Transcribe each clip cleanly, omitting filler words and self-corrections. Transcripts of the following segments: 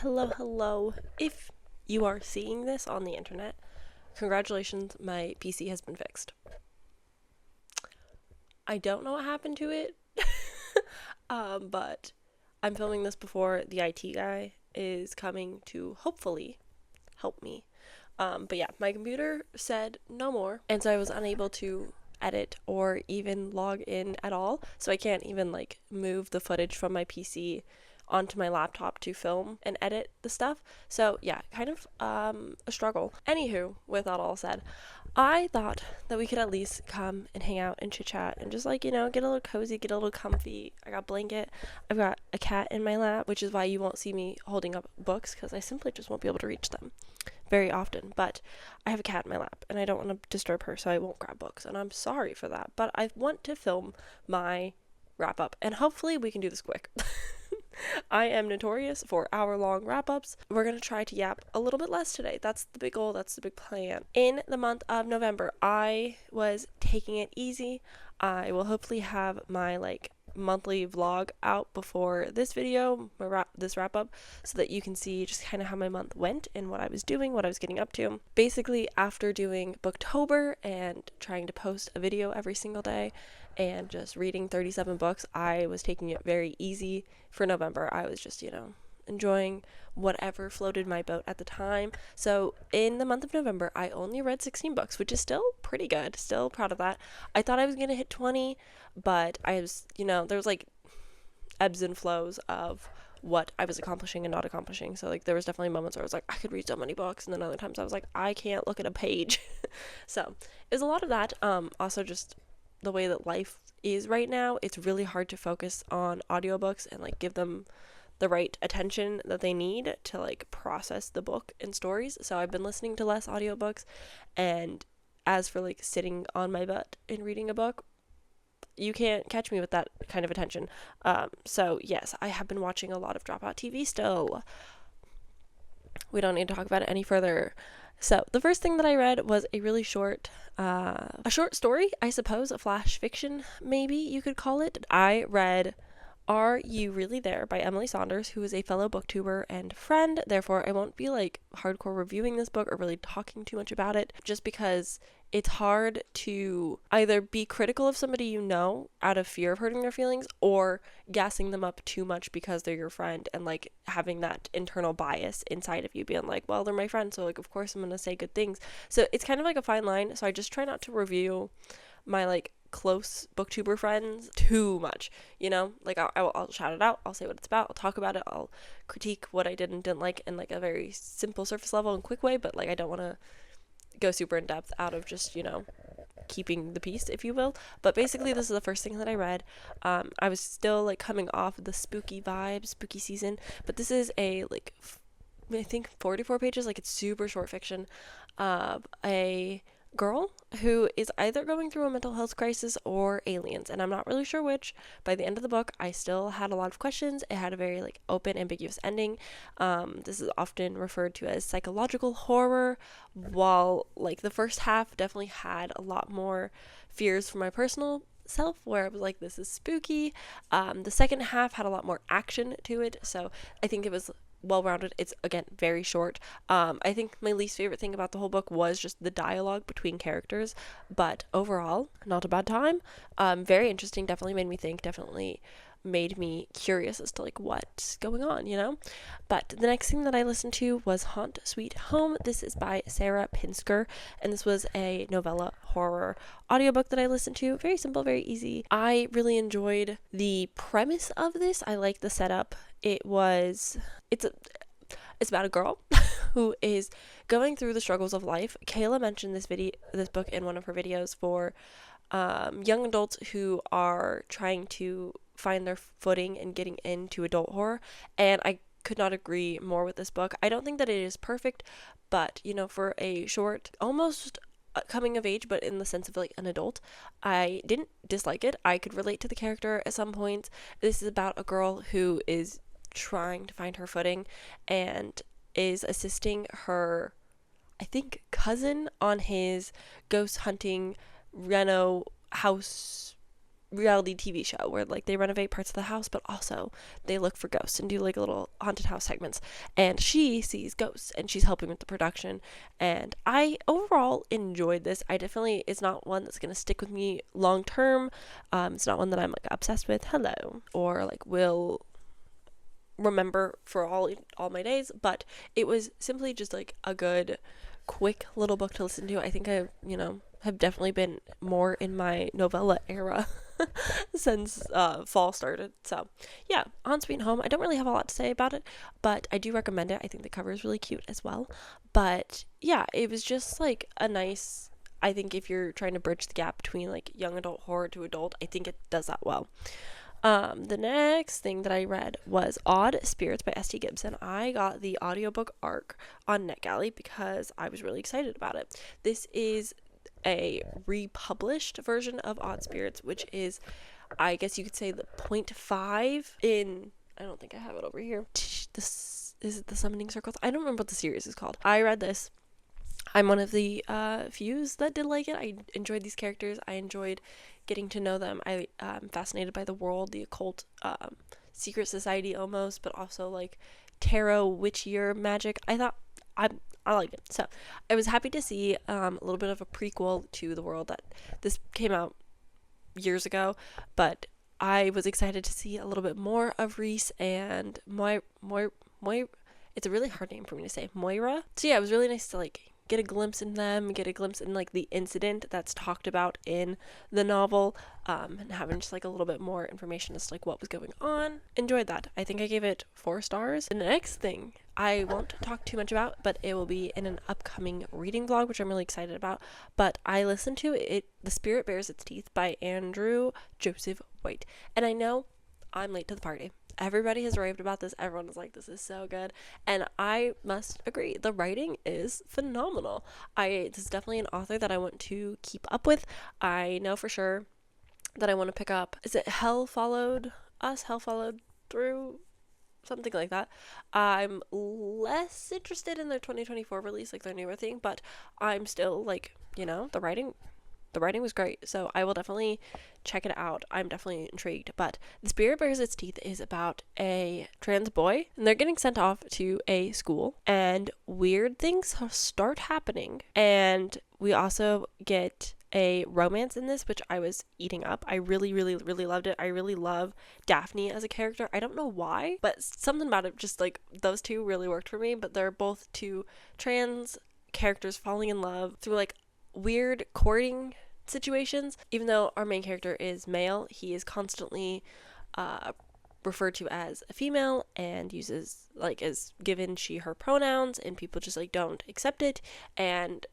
Hello. If you are seeing this on the internet, congratulations, my PC has been fixed. I don't know what happened to it, but I'm filming this before the IT guy is coming to hopefully help me. But yeah, my computer said no more, and so I was unable to edit or even log in at all, so I can't even move the footage from my PC onto my laptop to film and edit the stuff. So yeah, kind of a struggle. Anywho, with that all said, I thought that we could at least come and hang out and chit chat and just get a little cozy, get a little comfy. I got a blanket, I've got a cat in my lap, which is why you won't see me holding up books, because I simply just won't be able to reach them very often. But I have a cat in my lap and I don't want to disturb her, so I won't grab books, and I'm sorry for that, but I want to film my wrap up and hopefully we can do this quick. I am notorious for hour-long wrap-ups. We're going to try to yap a little bit less today. That's the big goal. That's the big plan. In the month of November, I was taking it easy. I will hopefully have my monthly vlog out before this video, this wrap-up, so that you can see just kind of how my month went and what I was doing, what I was getting up to. Basically, after doing Booktober and trying to post a video every single day, and just reading 37 books, I was taking it very easy for November. I was just, enjoying whatever floated my boat at the time. So in the month of November, I only read 16 books, which is still pretty good. Still proud of that. I thought I was going to hit 20, but I was, there was ebbs and flows of what I was accomplishing and not accomplishing. So there was definitely moments where I was like, I could read so many books, and then other times I was like, I can't look at a page. So it was a lot of that. Also just the way that life is right now, it's really hard to focus on audiobooks and give them the right attention that they need to process the book and stories. So I've been listening to less audiobooks, and as for sitting on my butt and reading a book, you can't catch me with that kind of attention. So yes, I have been watching a lot of Dropout TV still. We don't need to talk about it any further. So the first thing that I read was a really short story, I suppose, a flash fiction, maybe you could call it. I read Are You Really There by Emily Saunders, who is a fellow booktuber and friend. Therefore, I won't be hardcore reviewing this book or really talking too much about it, just because it's hard to either be critical of somebody out of fear of hurting their feelings, or gassing them up too much because they're your friend and having that internal bias inside of you being well, they're my friend, so of course I'm gonna say good things. So it's kind of a fine line. So I just try not to review my close booktuber friends too much, I'll shout it out, I'll say what it's about, I'll talk about it, I'll critique what I did and didn't like in a very simple surface level and quick way, but I don't want to go super in depth out of just keeping the peace, if you will. But basically this is the first thing that I read. I was still coming off the spooky vibes, spooky season, but this is a I think 44 pages, it's super short fiction of a girl who is either going through a mental health crisis or aliens, and I'm not really sure which. By the end of the book, I still had a lot of questions. It had a very open, ambiguous ending. This is often referred to as psychological horror, while the first half definitely had a lot more fears for my personal self, where I was this is spooky. The second half had a lot more action to it, so I think it was well-rounded. It's again very short. I think my least favorite thing about the whole book was just the dialogue between characters, but overall not a bad time. Very interesting, definitely made me think, definitely made me curious as to what's going on. But the next thing that I listened to was Haunt Sweet Home. This is by Sarah Pinsker, and this was a novella horror audiobook that I listened to. Very simple, very easy. I really enjoyed the premise of this. I like the setup. It's about a girl who is going through the struggles of life. Kayla mentioned this book in one of her videos for young adults who are trying to find their footing and getting into adult horror, and I could not agree more with this book. I don't think that it is perfect, but for a short, almost coming of age, but in the sense of an adult, I didn't dislike it. I could relate to the character at some points. This is about a girl who is trying to find her footing and is assisting her, I think, cousin on his ghost hunting reno house reality TV show where like they renovate parts of the house, but also they look for ghosts and do like little haunted house segments. And she sees ghosts and she's helping with the production. And I overall enjoyed this. It's not one that's gonna stick with me long term. It's not one that I'm like obsessed with. Hello, or like will remember for all my days. But it was simply just like a good, quick little book to listen to. I think I have definitely been more in my novella era since fall started. So yeah, On Sweet Home, I don't really have a lot to say about it, but I do recommend it. I think the cover is really cute as well. But yeah, it was just like a nice, I think if you're trying to bridge the gap between like young adult horror to adult, I think it does that well. The next thing that I read was Odd Spirits by S.T. Gibson. I got the audiobook ARC on NetGalley because I was really excited about it. This is a republished version of Odd Spirits, which is, I guess you could say, the 0.5 in, I don't think I have it over here. This is it, the Summoning Circles. I don't remember what the series is called. I read this. I'm one of the few that did like it. I enjoyed these characters. I enjoyed getting to know them. I'm fascinated by the world, the occult, secret society almost, but also like tarot, witchier magic. I liked it. So I was happy to see a little bit of a prequel to the world that this came out years ago, but I was excited to see a little bit more of Reese and it's a really hard name for me to say, Moira. So yeah, it was really nice to like get a glimpse in them, get a glimpse in like the incident that's talked about in the novel, and having just like a little bit more information as to like what was going on. Enjoyed that. I think I gave it 4 stars. The next thing I won't talk too much about, but it will be in an upcoming reading vlog, which I'm really excited about. But I listened to it, The Spirit Bares Its Teeth by Andrew Joseph White. And I know I'm late to the party. Everybody has raved about this. Everyone is like, this is so good. And I must agree. The writing is phenomenal. This is definitely an author that I want to keep up with. I know for sure that I want to pick up, is it Hell Followed Us? Hell Followed Through? Something like that. I'm less interested in their 2024 release, like their newer thing, but I'm still like, the writing was great, so I will definitely check it out. I'm definitely intrigued. But The Spirit Bares Its Teeth is about a trans boy, and they're getting sent off to a school, and weird things start happening. And we also get a romance in this, which I was eating up. I really, really, really loved it. I really love Daphne as a character. I don't know why, but something about it, just like those two really worked for me. But they're both two trans characters falling in love through like weird courting situations. Even though our main character is male, he is constantly referred to as a female and uses like is given she her pronouns, and people just like don't accept it. And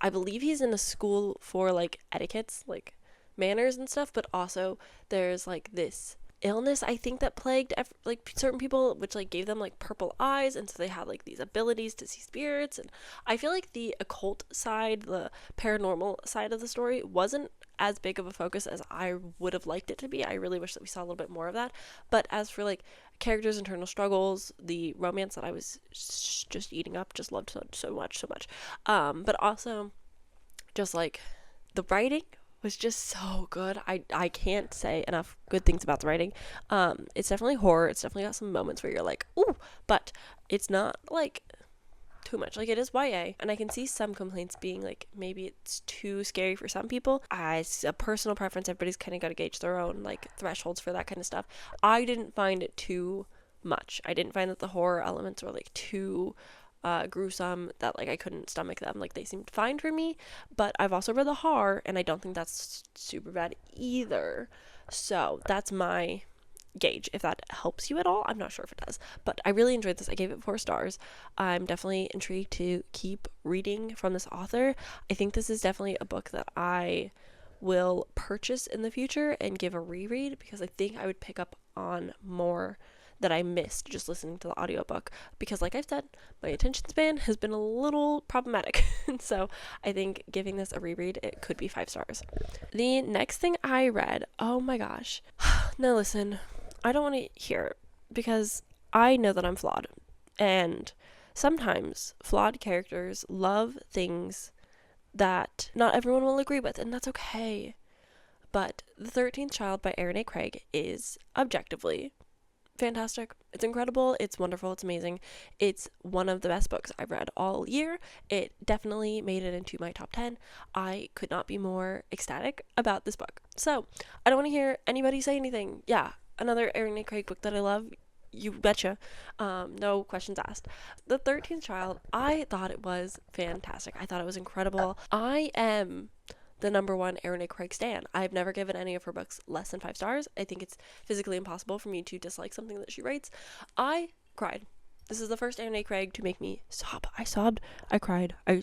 I believe he's in a school for like etiquettes, like manners and stuff, but also there's like this illness I think that plagued like certain people, which like gave them like purple eyes, and so they had like these abilities to see spirits. And I feel like the occult side, the paranormal side of the story wasn't as big of a focus as I would have liked it to be. I really wish that we saw a little bit more of that. But as for like characters' internal struggles, the romance that I was just eating up, just loved so much. But also just like the writing was just so good. I can't say enough good things about the writing. It's definitely horror. It's definitely got some moments where you're like, ooh, but it's not like too much. Like, it is YA, and I can see some complaints being like maybe it's too scary for some people. As a personal preference, everybody's kind of got to gauge their own like thresholds for that kind of stuff. I didn't find it too much. I didn't find that the horror elements were like too gruesome, that like I couldn't stomach them. Like, they seemed fine for me. But I've also read the horror, and I don't think that's super bad either. So that's my gauge, if that helps you at all. I'm not sure if it does, but I really enjoyed this. I gave it 4 stars. I'm definitely intrigued to keep reading from this author. I think this is definitely a book that I will purchase in the future and give a reread, because I think I would pick up on more that I missed just listening to the audiobook, because like I've said, my attention span has been a little problematic. So I think giving this a reread, it could be 5 stars. The next thing I read, oh my gosh. Now listen, I don't want to hear it, because I know that I'm flawed, and sometimes flawed characters love things that not everyone will agree with, and that's okay. but The 13th Child by Erin A. Craig is objectively fantastic. It's incredible. It's wonderful. It's amazing. It's one of the best books I've read all year. It definitely made it into my top 10. I could not be more ecstatic about this book. So, I don't want to hear anybody say anything. Yeah, another Erin A. Craig book that I love. You betcha. No questions asked. The 13th Child, I thought it was fantastic. I thought it was incredible. I am the number one Erin A. Craig stan. I've never given any of her books less than 5 stars. I think it's physically impossible for me to dislike something that she writes. I cried. This is the first Erin A. Craig to make me sob. I sobbed. I cried. I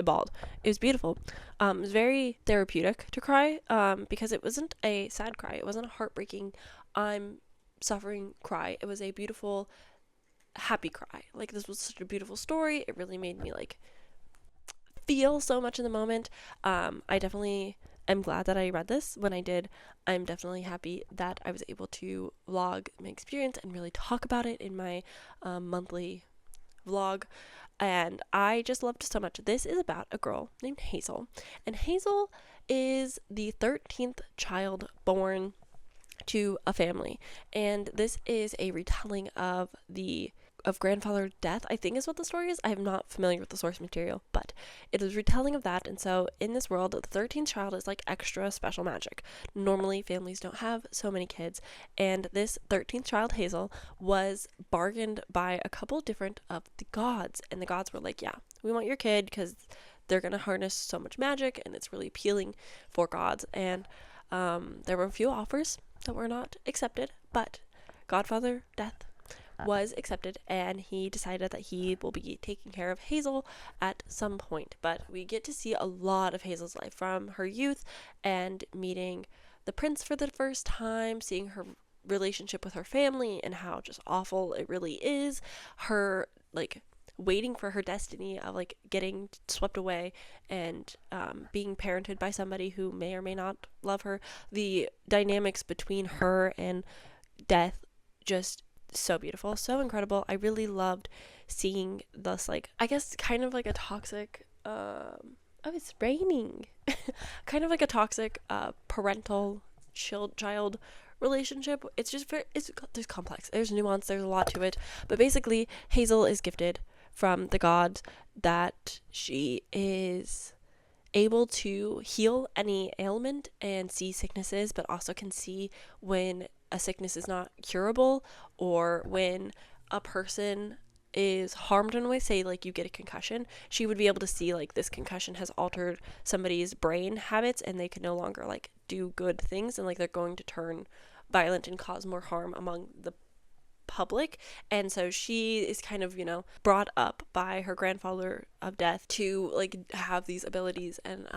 bawled. It was beautiful. It was very therapeutic to cry because it wasn't a sad cry. It wasn't a heartbreaking, I'm suffering cry. It was a beautiful, happy cry. Like, this was such a beautiful story. It really made me, like, feel so much in the moment. I definitely am glad that I read this when I did. I'm definitely happy that I was able to vlog my experience and really talk about it in my monthly vlog. And I just loved it so much. This is about a girl named Hazel. And Hazel is the 13th child born to a family. And this is a retelling of grandfather death, I think is what the story is. I am not familiar with the source material, but it is retelling of that. And so in this world, the 13th child is like extra special magic. Normally families don't have so many kids, and this 13th child, Hazel, was bargained by a couple different of the gods, and the gods were like, yeah, we want your kid because they're gonna harness so much magic and it's really appealing for gods. And there were a few offers that were not accepted, but Godfather Death was accepted, and he decided that he will be taking care of Hazel at some point. But we get to see a lot of Hazel's life from her youth and meeting the prince for the first time, seeing her relationship with her family and how just awful it really is, her like waiting for her destiny of like getting swept away and being parented by somebody who may or may not love her. The dynamics between her and Death, just so beautiful, so incredible. I really loved seeing this, like, I guess kind of like a toxic oh, it's raining kind of like a toxic parental child relationship. It's just there's complex, there's nuance, there's a lot to it. But basically Hazel is gifted from the gods that she is able to heal any ailment and see sicknesses, but also can see when a sickness is not curable, or when a person is harmed in a way, say like you get a concussion, she would be able to see like this concussion has altered somebody's brain habits and they can no longer like do good things, and like they're going to turn violent and cause more harm among the public. And so she is kind of, brought up by her grandfather of death to like have these abilities, and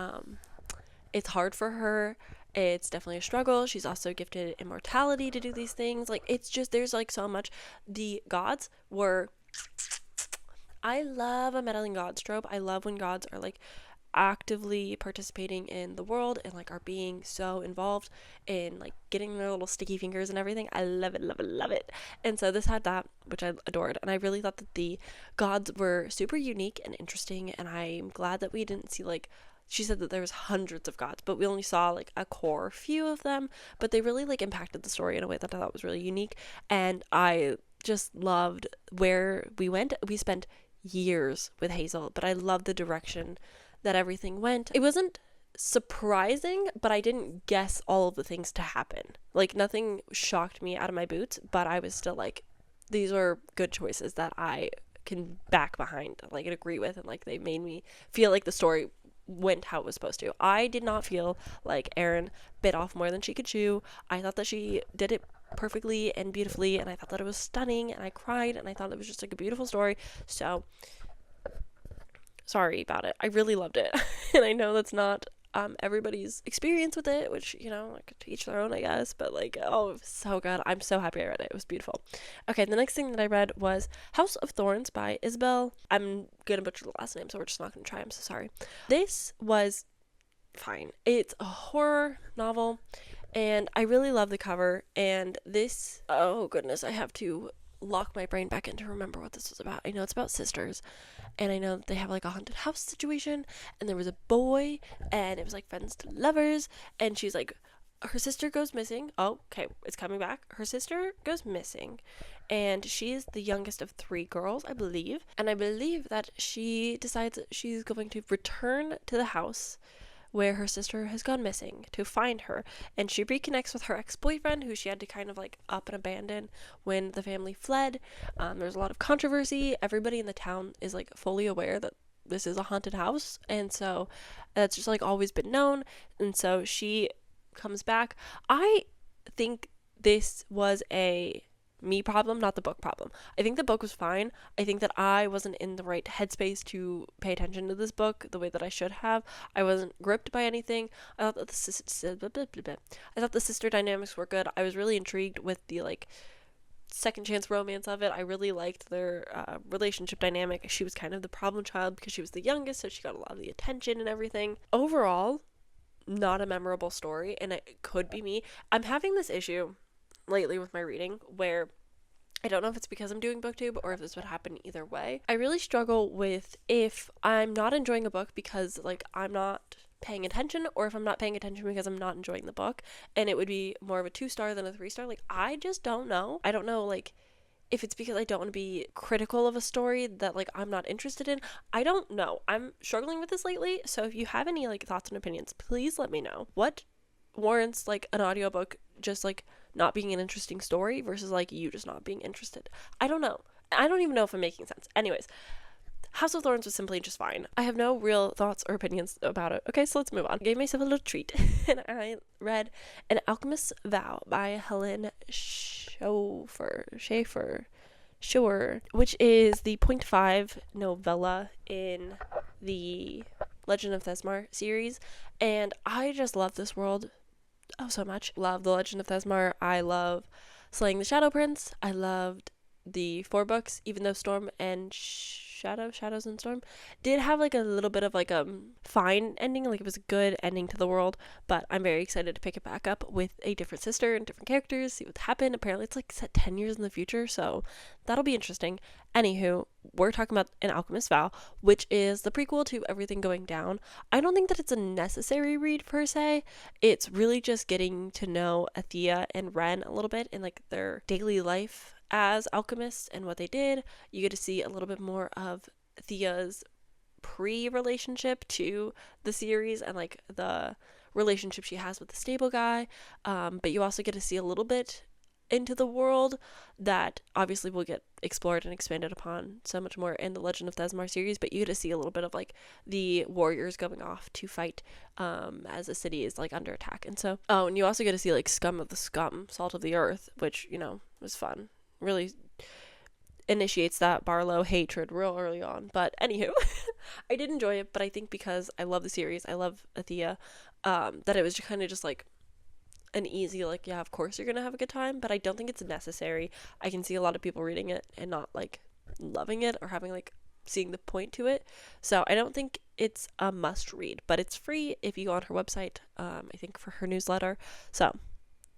it's hard for her. It's definitely a struggle. She's also gifted immortality to do these things. Like, it's just, there's like so much. The gods were, I love a meddling gods trope. I love when gods are like actively participating in the world and like are being so involved in like getting their little sticky fingers and everything. I love it, love it, love it. And so this had that, which I adored, and I really thought that the gods were super unique and interesting. And I'm glad that we didn't see, like, she said that there was hundreds of gods, but we only saw like a core few of them, but they really like impacted the story in a way that I thought was really unique. And I just loved where we went. We spent years with Hazel, but I loved the direction that everything went. It wasn't surprising, but I didn't guess all of the things to happen. Like, nothing shocked me out of my boots, but I was still like, these are good choices that I can back behind, like, and agree with, and like they made me feel like the story went how it was supposed to. I did not feel like Erin bit off more than she could chew. I thought that she did it perfectly and beautifully, and I thought that it was stunning, and I cried, and I thought it was just like a beautiful story. So sorry about it. I really loved it. And I know that's not everybody's experience with it, which, like, to each their own, I guess, but like, oh, it was so good. I'm so happy I read it. It was beautiful. Okay, the next thing that I read was House of Thorns by Isabel. I'm gonna butcher the last name, so we're just not gonna try. I'm so sorry. This was fine. It's a horror novel, and I really love the cover. And this, oh goodness, I have to lock my brain back in to remember what this was about. I know it's about sisters, and I know that they have like a haunted house situation, and there was a boy, and it was like friends to lovers, and she's like, her sister goes missing. Oh, okay, it's coming back. Her sister goes missing, and she is the youngest of 3 girls, I believe, and I believe that she decides that she's going to return to the house where her sister has gone missing to find her, and she reconnects with her ex-boyfriend, who she had to kind of like up and abandon when the family fled. There's a lot of controversy. Everybody in the town is like fully aware that this is a haunted house, and so that's just like always been known, and so she comes back. I think this was a me problem, not the book problem. I think the book was fine. I think that I wasn't in the right headspace to pay attention to this book the way that I should have. I wasn't gripped by anything. I thought that the sister dynamics were good. I was really intrigued with the like second chance romance of it. I really liked their relationship dynamic. She was kind of the problem child because she was the youngest, so she got a lot of the attention and everything. Overall, not a memorable story, and it could be me. I'm having this issue lately with my reading where I don't know if it's because I'm doing booktube or if this would happen either way. I really struggle with if I'm not enjoying a book because like I'm not paying attention, or if I'm not paying attention because I'm not enjoying the book, and it would be more of a 2-star than a 3-star. Like I just don't know. I don't know like if it's because I don't want to be critical of a story that like I'm not interested in. I don't know. I'm struggling with this lately, so if you have any like thoughts and opinions, please let me know. What warrants like an audiobook just like not being an interesting story versus like you just not being interested? I don't know. I don't even know if I'm making sense. Anyways, House of Thorns was simply just fine. I have no real thoughts or opinions about it. Okay, so let's move on. I gave myself a little treat and I read An Alchemist's Vow by Helen Schaefer, which is the .5 novella in the Legend of Thesmar series, and I just love this world so much. Love the Legend of Thesmar. I love Slaying the Shadow Prince. I loved the 4 books, even though Storm and Shadows and Storm did have like a little bit of like a fine ending, like it was a good ending to the world, but I'm very excited to pick it back up with a different sister and different characters, see what happened. Apparently it's like set 10 years in the future, so that'll be interesting. Anywho, we're talking about An Alchemist's Vow, which is the prequel to Everything Going Down. I don't think that it's a necessary read per se. It's really just getting to know Athea and Ren a little bit in like their daily life as alchemists and what they did. You get to see a little bit more of Thea's pre-relationship to the series and like the relationship she has with the stable guy, but you also get to see a little bit into the world that obviously will get explored and expanded upon so much more in the Legend of Thesmar series, but you get to see a little bit of like the warriors going off to fight as the city is like under attack. And so and you also get to see like scum of the scum, salt of the earth, which, you know, was fun. Really initiates that Barlow hatred real early on. But anywho, I did enjoy it, but I think because I love the series, I love Athea, that it was kind of just like an easy, like, yeah, of course you're gonna have a good time, but I don't think it's necessary. I can see a lot of people reading it and not like loving it or having like seeing the point to it, so I don't think it's a must read, but it's free if you go on her website, I think for her newsletter, so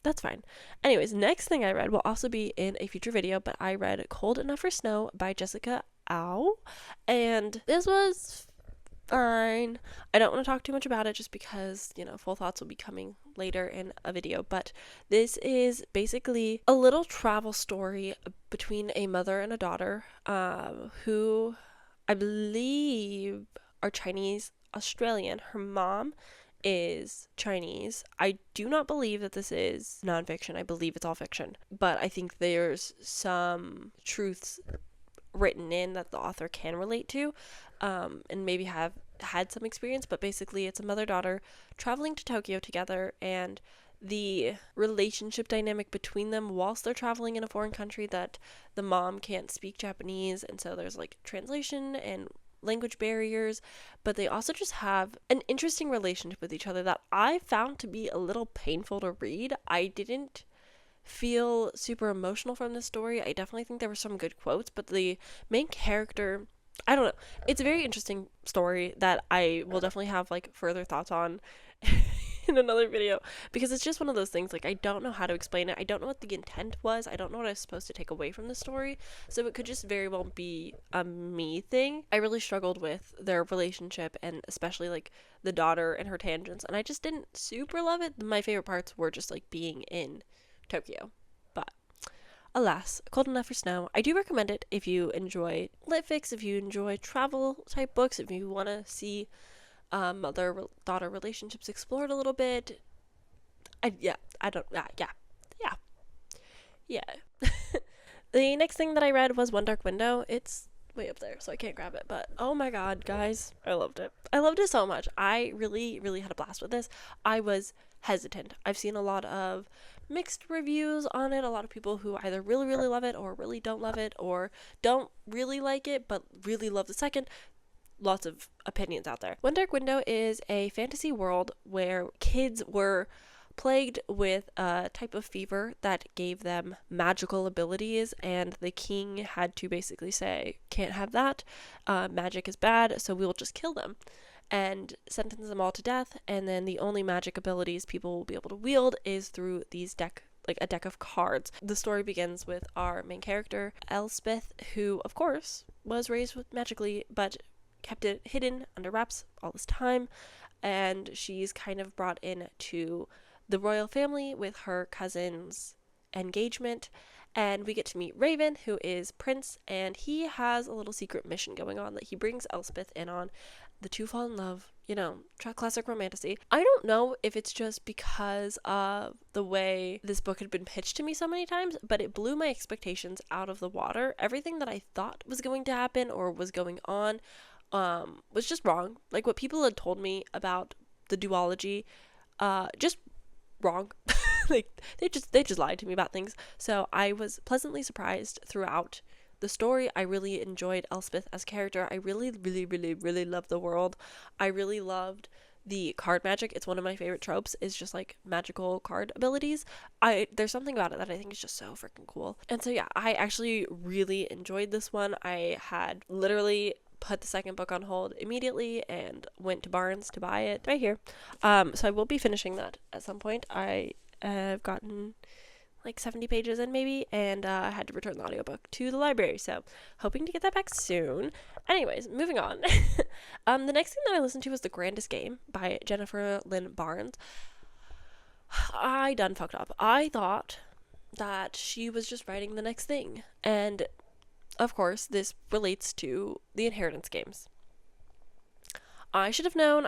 that's fine. Anyways, next thing I read will also be in a future video, but I read Cold Enough for Snow by Jessica Au, and this was fine. I don't want to talk too much about it just because, you know, full thoughts will be coming later in a video, but this is basically a little travel story between a mother and a daughter who I believe are Chinese Australian. Her mom is Chinese. I do not believe that this is nonfiction. I believe it's all fiction, but I think there's some truths written in that the author can relate to, and maybe have had some experience, but basically it's a mother-daughter traveling to Tokyo together, and the relationship dynamic between them whilst they're traveling in a foreign country, that the mom can't speak Japanese, and so there's like translation and language barriers, but they also just have an interesting relationship with each other that I found to be a little painful to read. I didn't feel super emotional from this story. I definitely think there were some good quotes, but the main character, I don't know. It's a very interesting story that I will definitely have like further thoughts on in another video, because it's just one of those things, like, I don't know how to explain it. I don't know what the intent was. I don't know what I was supposed to take away from the story, so it could just very well be a me thing. I really struggled with their relationship, and especially, like, the daughter and her tangents, and I just didn't super love it. My favorite parts were just, like, being in Tokyo. But alas, cold enough for snow. I do recommend it if you enjoy lit fics, if you enjoy travel type books, if you want to see mother-daughter relationships explored a little bit. Yeah. The next thing that I read was One Dark Window. It's way up there, so I can't grab it, but oh my god, guys, I loved it. I loved it so much. I really, really had a blast with this. I was hesitant. I've seen a lot of mixed reviews on it. A lot of people who either really, really love it or really don't love it, or don't really like it but really love the second. Lots of opinions out there. One Dark Window is a fantasy world where kids were plagued with a type of fever that gave them magical abilities, and the king had to basically say, can't have that, magic is bad, so we'll just kill them and sentence them all to death. And then the only magic abilities people will be able to wield is through these a deck of cards. The story begins with our main character, Elspeth, who of course was raised magically but kept it hidden under wraps all this time, and she's kind of brought in to the royal family with her cousin's engagement, and we get to meet Raven, who is Prince, and he has a little secret mission going on that he brings Elspeth in on. The two fall in love, classic romantasy. I don't know if it's just because of the way this book had been pitched to me so many times, but it blew my expectations out of the water. Everything that I thought was going to happen or was going on was just wrong. Like, what people had told me about the duology, just wrong. Like, they just lied to me about things. So I was pleasantly surprised throughout the story. I really enjoyed Elspeth as a character. I really, really, really, really loved the world. I really loved the card magic. It's one of my favorite tropes, is just like magical card abilities. There's something about it that I think is just so freaking cool. And so yeah, I actually really enjoyed this one. I had literally put the second book on hold immediately and went to Barnes to buy it right here. So I will be finishing that at some point. I have gotten like 70 pages in maybe, and I had to return the audiobook to the library, so hoping to get that back soon. Anyways, moving on. The next thing that I listened to was The Grandest Game by Jennifer Lynn Barnes. I done fucked up. I thought that she was just writing the next thing, and of course this relates to the Inheritance games. I should have known.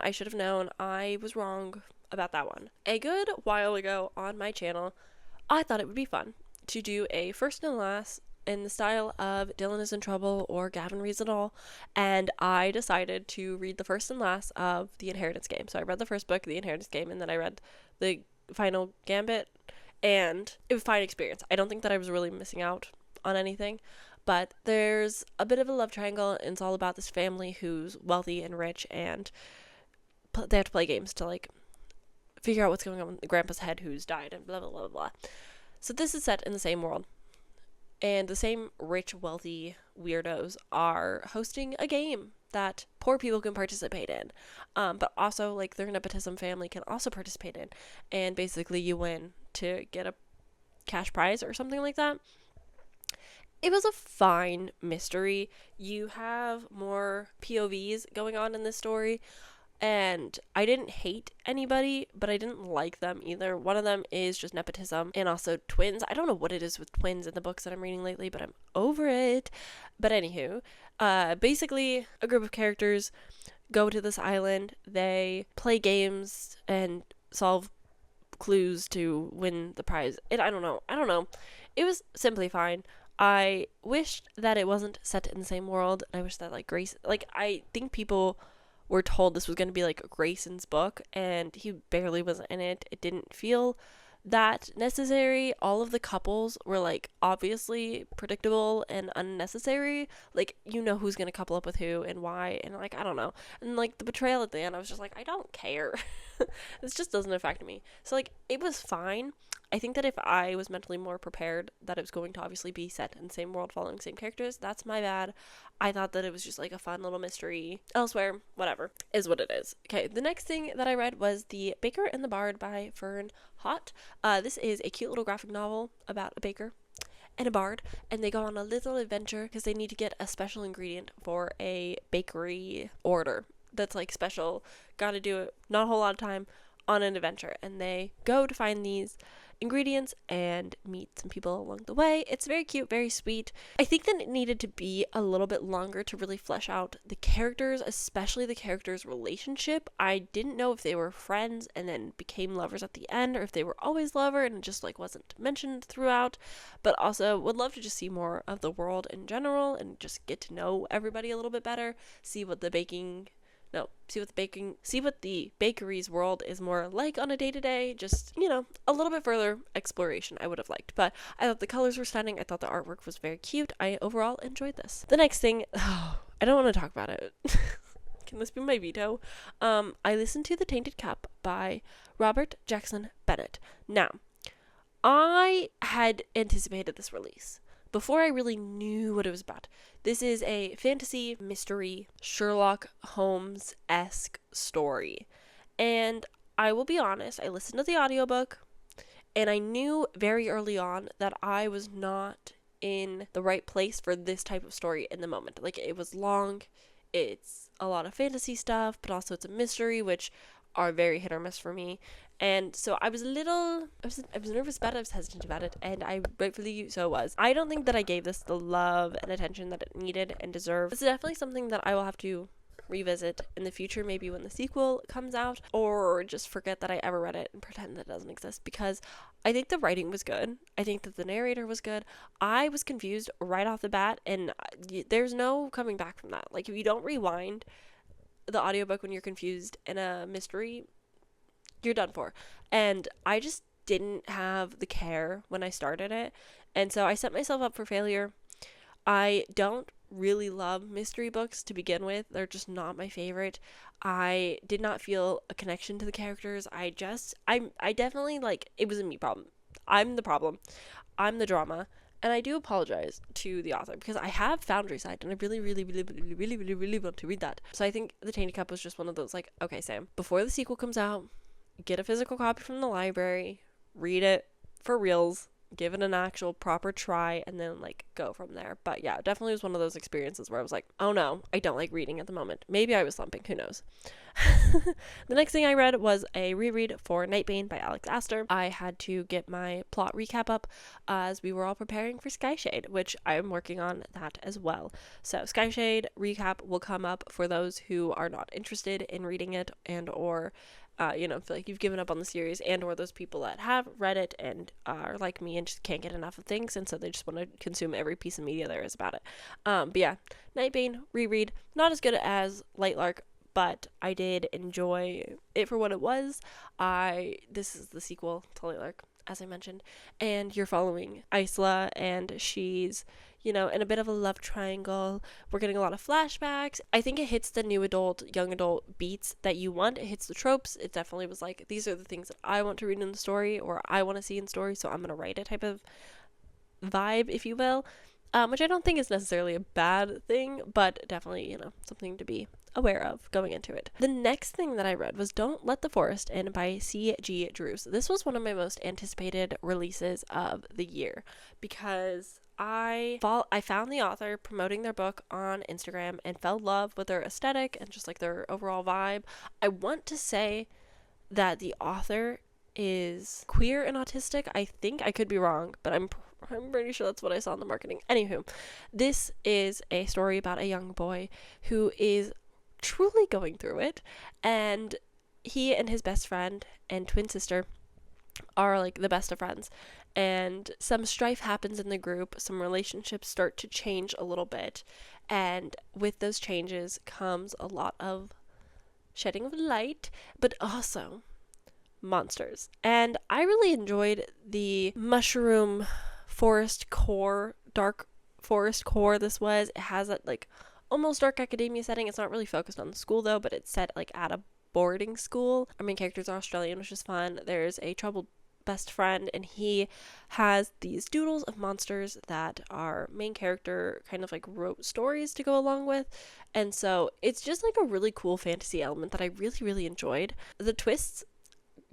I was wrong about that one. A good while ago on my channel, I thought it would be fun to do a first and last in the style of Dylan is in Trouble or Gavin Reads It All, and I decided to read the first and last of The Inheritance Game. So I read the first book, The Inheritance Game, and then I read the final Gambit, and it was a fine experience. I don't think that I was really missing out on anything, but there's a bit of a love triangle, and it's all about this family who's wealthy and rich, and they have to play games to like figure out what's going on with the grandpa's head who's died, and blah blah blah blah. So this is set in the same world, and the same rich, wealthy weirdos are hosting a game that poor people can participate in, but also like their nepotism family can also participate in, and basically you win to get a cash prize or something like that. It was a fine mystery. You have more POVs going on in this story, and I didn't hate anybody, but I didn't like them either. One of them is just nepotism, and also twins. I don't know what it is with twins in the books that I'm reading lately, but I'm over it. But anywho, basically a group of characters go to this island. They play games and solve clues to win the prize. I don't know. It was simply fine. I wished that it wasn't set in the same world. I wish that I think people were told this was going to be like Grayson's book, and he barely was in it. It didn't feel that necessary. All of the couples were like obviously predictable and unnecessary. Like, you know who's going to couple up with who and why, and like I don't know. And like the betrayal at the end, I was just like, I don't care. This just doesn't affect me. So like it was fine. I think that if I was mentally more prepared that it was going to obviously be set in the same world following the same characters, that's my bad. I thought that it was just like a fun little mystery. Elsewhere, whatever, is what it is. Okay, the next thing that I read was The Baker and the Bard by Fern Hott. This is a cute little graphic novel about a baker and a bard, and they go on a little adventure because they need to get a special ingredient for a bakery order that's like special. Gotta do it, not a whole lot of time, on an adventure, and they go to find these ingredients and meet some people along the way. It's very cute, very sweet. I think that it needed to be a little bit longer to really flesh out the characters, especially the characters' relationship. I didn't know if they were friends and then became lovers at the end, or if they were always lover and it just like wasn't mentioned throughout. But also would love to just see more of the world in general and just get to know everybody a little bit better, see what the bakery's world is more like on a day-to-day, just, a little bit further exploration I would have liked. But I thought the colors were stunning. I thought the artwork was very cute. I overall enjoyed this. The next thing, I don't want to talk about it. Can this be my veto? I listened to The Tainted Cup by Robert Jackson Bennett. Now, I had anticipated this release before I really knew what it was about. This is a fantasy mystery Sherlock Holmes-esque story. And I will be honest, I listened to the audiobook and I knew very early on that I was not in the right place for this type of story in the moment. Like, it was long, it's a lot of fantasy stuff, but also it's a mystery, which are very hit or miss for me. And so I was nervous about it, I was hesitant about it, and I rightfully so was. I don't think that I gave this the love and attention that it needed and deserved. It's definitely something that I will have to revisit in the future, maybe when the sequel comes out, or just forget that I ever read it and pretend that it doesn't exist, because I think the writing was good. I think that the narrator was good. I was confused right off the bat, and there's no coming back from that. Like, if you don't rewind the audiobook when you're confused in a mystery, you're done for. And I just didn't have the care when I started it, and so I set myself up for failure. I don't really love mystery books to begin with. They're just not my favorite. I did not feel a connection to the characters. I definitely, like, it was a me problem. I'm the problem. I'm the drama. And I do apologize to the author, because I have Foundry Side and I really, really, really, really, really, really, really want to read that. So I think The Tainted Cup was just one of those, like, okay, Sam, before the sequel comes out, get a physical copy from the library, read it for reals, give it an actual proper try, and then, like, go from there. But yeah, it definitely was one of those experiences where I was like, oh no, I don't like reading at the moment. Maybe I was slumping, who knows. The next thing I read was a reread for Nightbane by Alex Astor. I had to get my plot recap up as we were all preparing for Skyshade, which I am working on that as well. So Skyshade recap will come up for those who are not interested in reading it, and or feel like you've given up on the series, and or those people that have read it and are like me and just can't get enough of things, and so they just want to consume every piece of media there is about it. But yeah, Nightbane reread, not as good as Lightlark, but I did enjoy it for what it was. This is the sequel to Lightlark, as I mentioned, and you're following Isla, and she's, in a bit of a love triangle. We're getting a lot of flashbacks. I think it hits the new adult, young adult beats that you want. It hits the tropes. It definitely was like, these are the things that I want to read in the story, or I want to see in story, so I'm going to write it type of vibe, if you will, which I don't think is necessarily a bad thing, but definitely, something to be aware of going into it. The next thing that I read was Don't Let the Forest In by C.G. Drews. This was one of my most anticipated releases of the year, because I found the author promoting their book on Instagram and fell in love with their aesthetic and just like their overall vibe. I want to say that the author is queer and autistic. I think, I could be wrong, but I'm pretty sure that's what I saw in the marketing. Anywho, this is a story about a young boy who is truly going through it, and he and his best friend and twin sister are like the best of friends, and some strife happens in the group. Some relationships start to change a little bit, and with those changes comes a lot of shedding of light, but also monsters. And I really enjoyed the mushroom forest core, dark forest core this was. It has that like almost dark academia setting. It's not really focused on the school though, but it's set like at a boarding school. Our main characters are Australian, which is fun. There's a troubled best friend, and he has these doodles of monsters that our main character kind of like wrote stories to go along with. And so it's just like a really cool fantasy element that I really, really enjoyed. The twists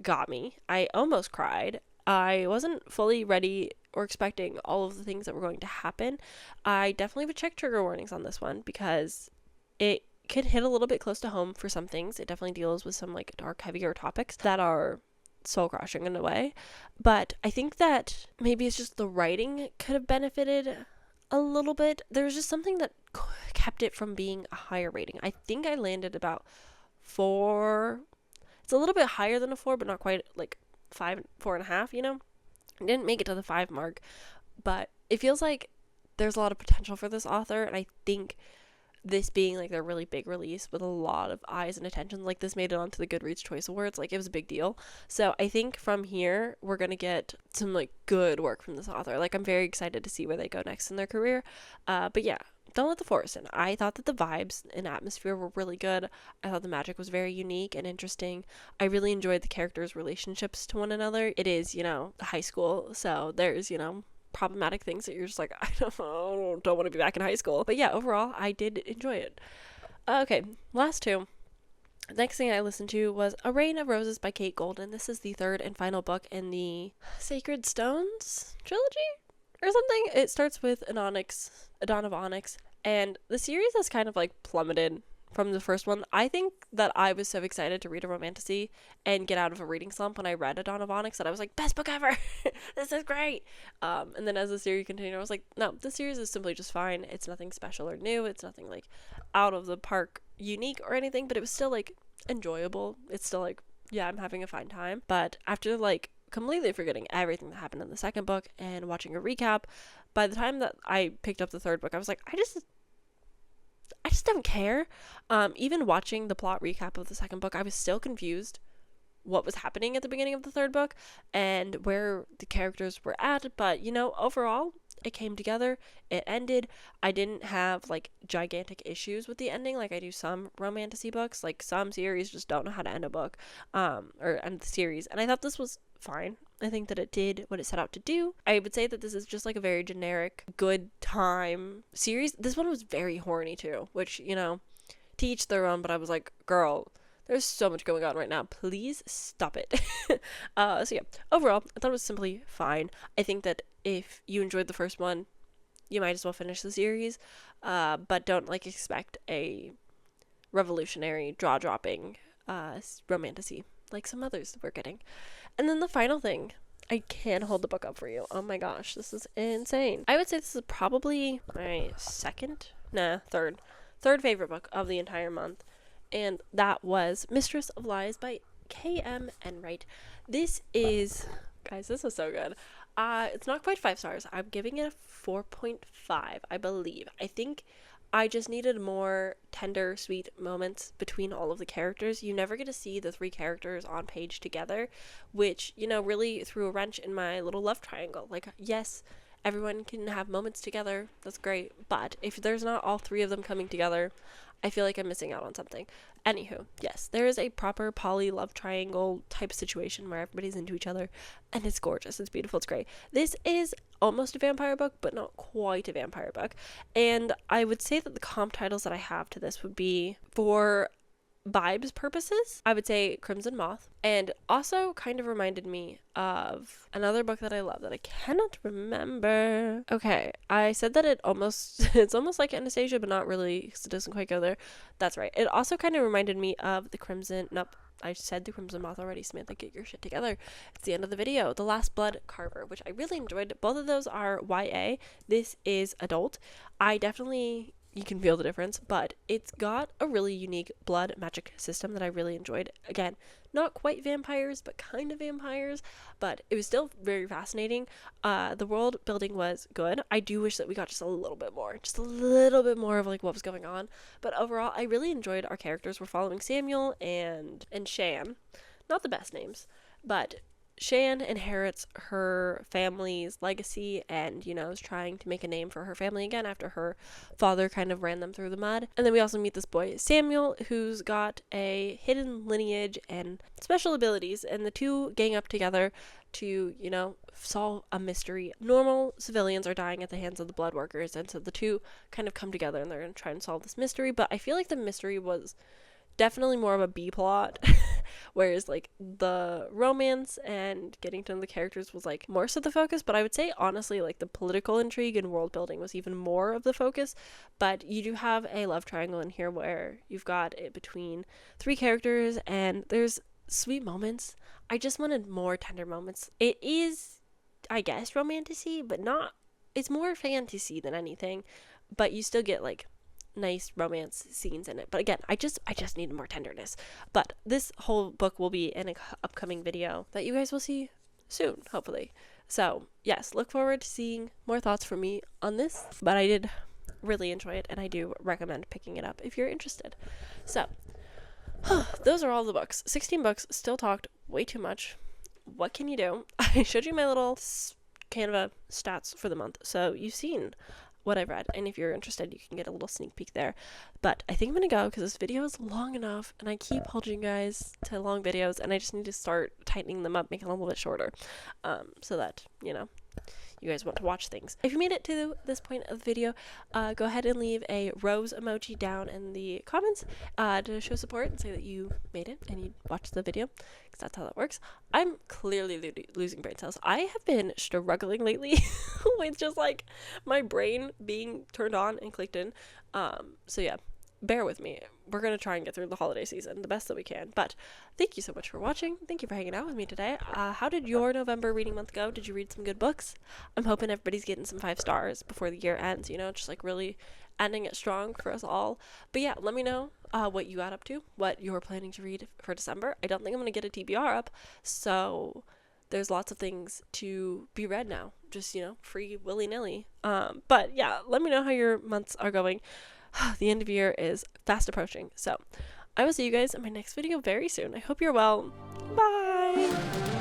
got me. I almost cried. I wasn't fully ready or expecting all of the things that were going to happen. I definitely would check trigger warnings on this one because it could hit a little bit close to home for some things. It definitely deals with some like dark, heavier topics that are soul crushing in a way. But I think that maybe it's just the writing could have benefited a little bit. There was just something that kept it from being a higher rating. I think I landed about 4. It's a little bit higher than a 4, but not quite like 5, 4.5, you know? I didn't make it to the 5 mark, but it feels like there's a lot of potential for this author, and I think this being like their really big release with a lot of eyes and attention, like this made it onto the Goodreads Choice Awards, like it was a big deal. So I think from here we're gonna get some like good work from this author. Like I'm very excited to see where they go next in their career. But yeah, Don't Let the Forest In. I thought that the vibes and atmosphere were really good. I thought the magic was very unique and interesting. I really enjoyed the characters' relationships to one another. It is, high school, so there's, problematic things that you're just like, I don't want to be back in high school. But yeah, overall, I did enjoy it. Okay, last two. Next thing I listened to was A Rain of Roses by Kate Golden. This is the third and final book in the Sacred Stones trilogy or something. It starts with A Dawn of Onyx, and the series has kind of like plummeted from the first one. I think that I was so excited to read a romantasy and get out of a reading slump when I read A Dawn of Onyx that I was like, best book ever! This is great! And then as the series continued, I was like, no, this series is simply just fine. It's nothing special or new. It's nothing like out of the park unique or anything, but it was still like enjoyable. It's still like, yeah, I'm having a fine time. But after like completely forgetting everything that happened in the second book and watching a recap, by the time that I picked up the third book, I was like, I just don't care. Even watching the plot recap of the second book, I was still confused what was happening at the beginning of the third book and where the characters were at. But, overall, it came together. It ended. I didn't have, like, gigantic issues with the ending like I do some romantasy books. Like, some series just don't know how to end a book, or end the series. And I thought this was fine. I think that it did what it set out to do. I would say that this is just like a very generic, good time series. This one was very horny too, which, to each their own, but I was like, girl, there's so much going on right now. Please stop it. So yeah, overall, I thought it was simply fine. I think that if you enjoyed the first one, you might as well finish the series, but don't like expect a revolutionary, jaw-dropping romantasy like some others that we're getting. And then the final thing, I can hold the book up for you. Oh my gosh, this is insane. I would say this is probably my third favorite book of the entire month. And that was Mistress of Lies by K.M. Enright. This is so good. It's not quite 5 stars. I'm giving it a 4.5, I believe. I think I just needed more tender, sweet moments between all of the characters. You never get to see the 3 characters on page together, which, really threw a wrench in my little love triangle. Like, yes, everyone can have moments together. That's great. But if there's not all 3 of them coming together, I feel like I'm missing out on something. Anywho, yes, there is a proper poly love triangle type situation where everybody's into each other, and it's gorgeous. It's beautiful. It's great. This is almost a vampire book, but not quite a vampire book. And I would say that the comp titles that I have to this would be, for vibes purposes, I would say Crimson Moth, and also kind of reminded me of another book that I love that I cannot remember. Okay, I said that it's almost like Anastasia, but not really, because it doesn't quite go there. That's right. It also kind of reminded me of I said the Crimson Moth already, Samantha, get your shit together. It's the end of the video. The Last Blood Carver, which I really enjoyed. Both of those are YA. This is adult. You can feel the difference, but it's got a really unique blood magic system that I really enjoyed. Again, not quite vampires, but kind of vampires, but it was still very fascinating. The world building was good. I do wish that we got just a little bit more of like what was going on, but overall, I really enjoyed our characters. We're following Samuel and Shan, not the best names, but Shan inherits her family's legacy and, is trying to make a name for her family again after her father kind of ran them through the mud. And then we also meet this boy, Samuel, who's got a hidden lineage and special abilities, and the two gang up together to, you know, solve a mystery. Normal civilians are dying at the hands of the blood workers, and so the two kind of come together and they're going to try and solve this mystery. But I feel like the mystery was definitely more of a B plot, whereas like the romance and getting to know the characters was like more so the focus. But I would say honestly, like the political intrigue and world building was even more of the focus. But you do have a love triangle in here where you've got it between 3 characters, and there's sweet moments. I just wanted more tender moments. It is, I guess, romantasy, but not, it's more fantasy than anything, but you still get like nice romance scenes in it. But again, I just needed more tenderness. But this whole book will be in an upcoming video that you guys will see soon, hopefully. So yes, look forward to seeing more thoughts from me on this. But I did really enjoy it, and I do recommend picking it up if you're interested. So those are all the books. 16 books. Still talked way too much. What can you do? I showed you my little Canva stats for the month, so you've seen what I've read, and if you're interested, you can get a little sneak peek there. But I think I'm gonna go because this video is long enough, and I keep holding you guys to long videos, and I just need to start tightening them up, making them a little bit shorter, so that, you know, you guys want to watch things. If you made it to this point of the video, go ahead and leave a rose emoji down in the comments to show support and say that you made it and you watched the video, because that's how that works. I'm clearly losing brain cells. I have been struggling lately with just like my brain being turned on and clicked in. So yeah, bear with me. We're going to try and get through the holiday season the best that we can. But thank you so much for watching. Thank you for hanging out with me today. How did your November reading month go? Did you read some good books? I'm hoping everybody's getting some 5 stars before the year ends, you know, just like really ending it strong for us all. But yeah, let me know what you got up to, what you're planning to read for December. I don't think I'm going to get a TBR up, so there's lots of things to be read now, just, you know, free willy-nilly. But yeah, let me know how your months are going. The end of year is fast approaching, so I will see you guys in my next video very soon. I hope you're well. Bye!